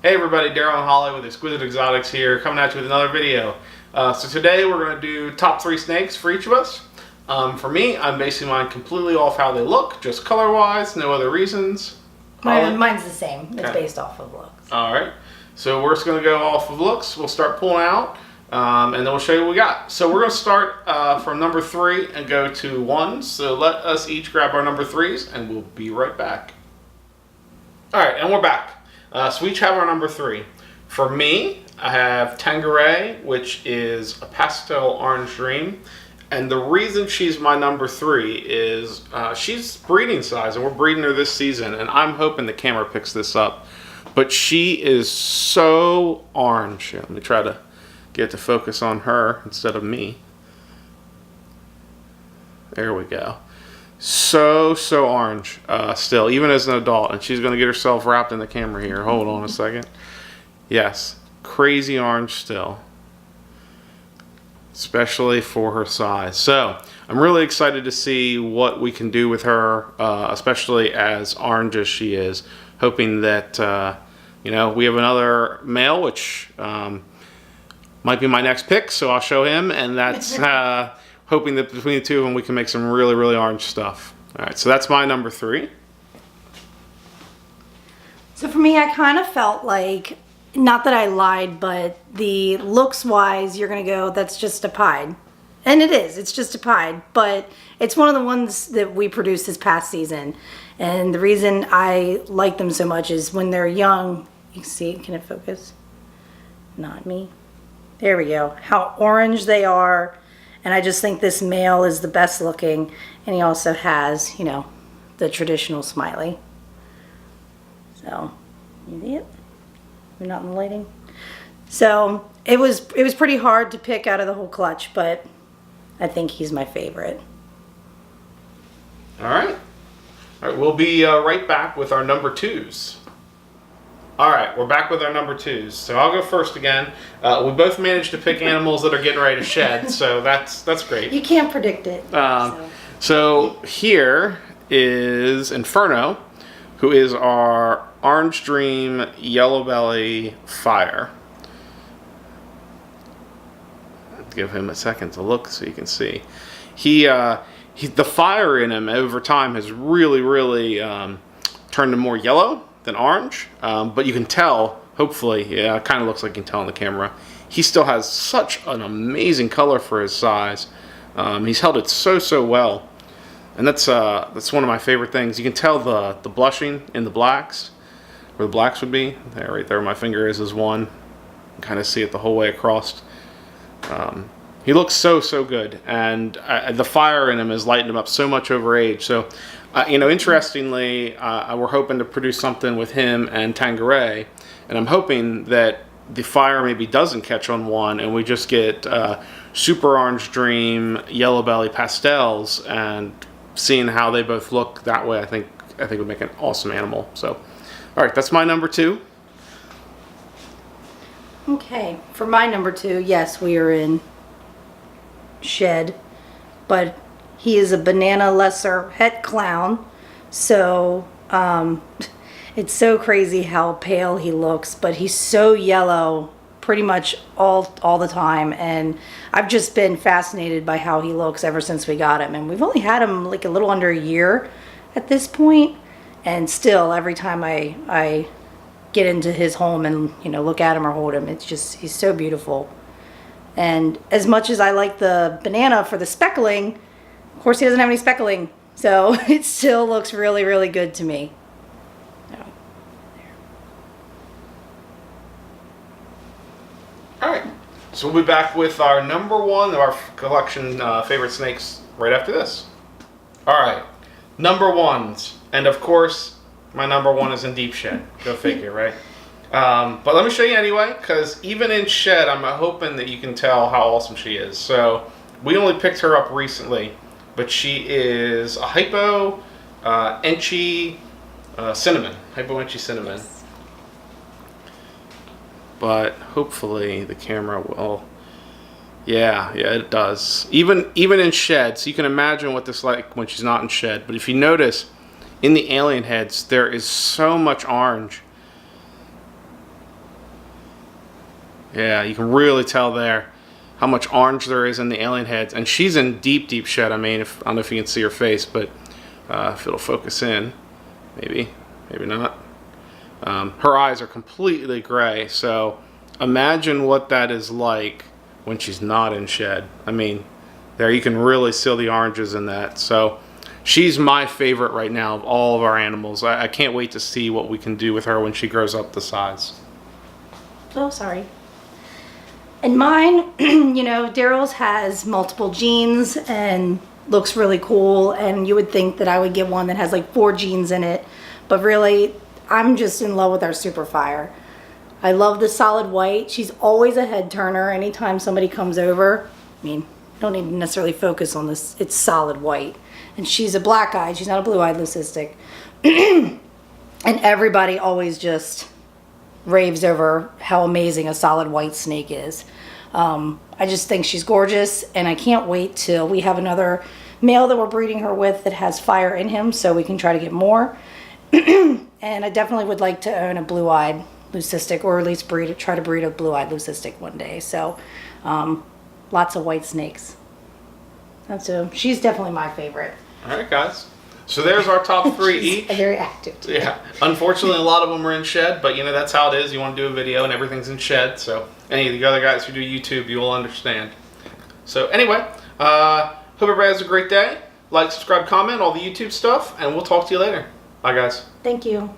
Hey everybody, Daryl and Holly with Exquisite Exotics here, coming at you with another video. So today we're going to do top 3 snakes for each of us. For me, I'm basing mine completely off how they look, just color-wise, no other reasons. Mine's the same. It's Okay. based off of looks. Alright, so we're just going to go off of looks. We'll start pulling out, and then we'll show you what we got. So we're going to start from number 3 and go to 1. So let us each grab our number 3s, and we'll be right back. Alright, and we're back. So we each have our number 3. For me, I have Tanqueray, which is a pastel orange dream. And the reason she's my number 3 is she's breeding size, and we're breeding her this season. And I'm hoping the camera picks this up. But she is so orange. Here, let me try to get to focus on her instead of me. There we go. So orange still, even as an adult, and she's going to get herself wrapped in the camera here. Hold on a second. Yes, crazy orange still, especially for her size. So I'm really excited to see what we can do with her, especially as orange as she is, hoping that you know, we have another male, which might be my next pick, so I'll show him, and that's hoping that between the two of them we can make some really orange stuff. All right, so that's my number 3. So for me, I kind of felt like, not that I lied, but the looks wise, you're going to go, that's just a pied. And it is, it's just a pied, but it's one of the ones that we produced this past season. And the reason I like them so much is when they're young, you can see, can it focus? Not me. There we go. How orange they are. And I just think this male is the best looking. And he also has, you know, the traditional smiley. So, you see it? We're not in the lighting. So, it was pretty hard to pick out of the whole clutch, but I think he's my favorite. All right, we'll be right back with our number 2s. All right, we're back with our number 2s. So I'll go first again. We both managed to pick animals that are getting ready to shed, so that's great. You can't predict it. So here is Inferno, who is our Orange Dream Yellow Belly Fire. Give him a second to look so you can see. The fire in him over time has really turned him more yellow than orange, but you can tell, hopefully, yeah, it kind of looks like you can tell on the camera, he still has such an amazing color for his size. He's held it so well, and that's one of my favorite things. You can tell the blushing in the blacks, where the blacks would be. There, right there where my finger is one. You can kind of see it the whole way across. He looks so good, and the fire in him has lightened him up so much over age. So, you know, interestingly, we're hoping to produce something with him and Tanqueray, and I'm hoping that the fire maybe doesn't catch on one, and we just get super orange dream, yellow belly pastels, and seeing how they both look that way, I think would make an awesome animal. So, all right, that's my number 2. Okay, for my number 2, yes, we are in shed, but he is a banana lesser het clown, so it's so crazy how pale he looks, but he's so yellow pretty much all the time, and I've just been fascinated by how he looks ever since we got him, and we've only had him like a little under a year at this point, and still every time I get into his home and, you know, look at him or hold him, it's just, he's so beautiful. And as much as I like the banana for the speckling, of course he doesn't have any speckling, so it still looks really good to me. All right, so we'll be back with our number 1 of our collection favorite snakes right after this. All right, number 1s, and of course my number 1 is in deep shed. Go figure, right? But let me show you anyway, because even in shed, I'm hoping that you can tell how awesome she is. So we only picked her up recently, but she is a Hypo Enchi Cinnamon. Hypo Enchi Cinnamon. Yes. But hopefully the camera will. Yeah, it does. Even in shed, so you can imagine what this is like when she's not in shed. But if you notice, in the alien heads, there is so much orange. Yeah, you can really tell there how much orange there is in the alien heads. And she's in deep, deep shed. I mean, I don't know if you can see her face, but if it'll focus in, maybe not. Her eyes are completely gray, so imagine what that is like when she's not in shed. I mean, there you can really see the oranges in that. So she's my favorite right now of all of our animals. I can't wait to see what we can do with her when she grows up the size. Oh, sorry. And mine, you know, Daryl's has multiple genes and looks really cool. And you would think that I would get one that has like 4 genes in it. But really, I'm just in love with our Superfire. I love the solid white. She's always a head turner anytime somebody comes over. I mean, don't need to necessarily focus on this. It's solid white. And she's a black-eyed. She's not a blue-eyed leucistic. And everybody always just raves over how amazing a solid white snake is. I just think she's gorgeous, and I can't wait till we have another male that we're breeding her with that has fire in him, so we can try to get more. And I definitely would like to own a blue-eyed leucistic, or at least try to breed a blue-eyed leucistic one day. So lots of white snakes. She's definitely my favorite. All right, guys. So there's our top 3 each. Very active too. Yeah. Unfortunately, a lot of them are in shed, but you know, that's how it is. You want to do a video and everything's in shed. So any of the other guys who do YouTube, you will understand. So anyway, hope everybody has a great day. Like, subscribe, comment, all the YouTube stuff, and we'll talk to you later. Bye, guys. Thank you.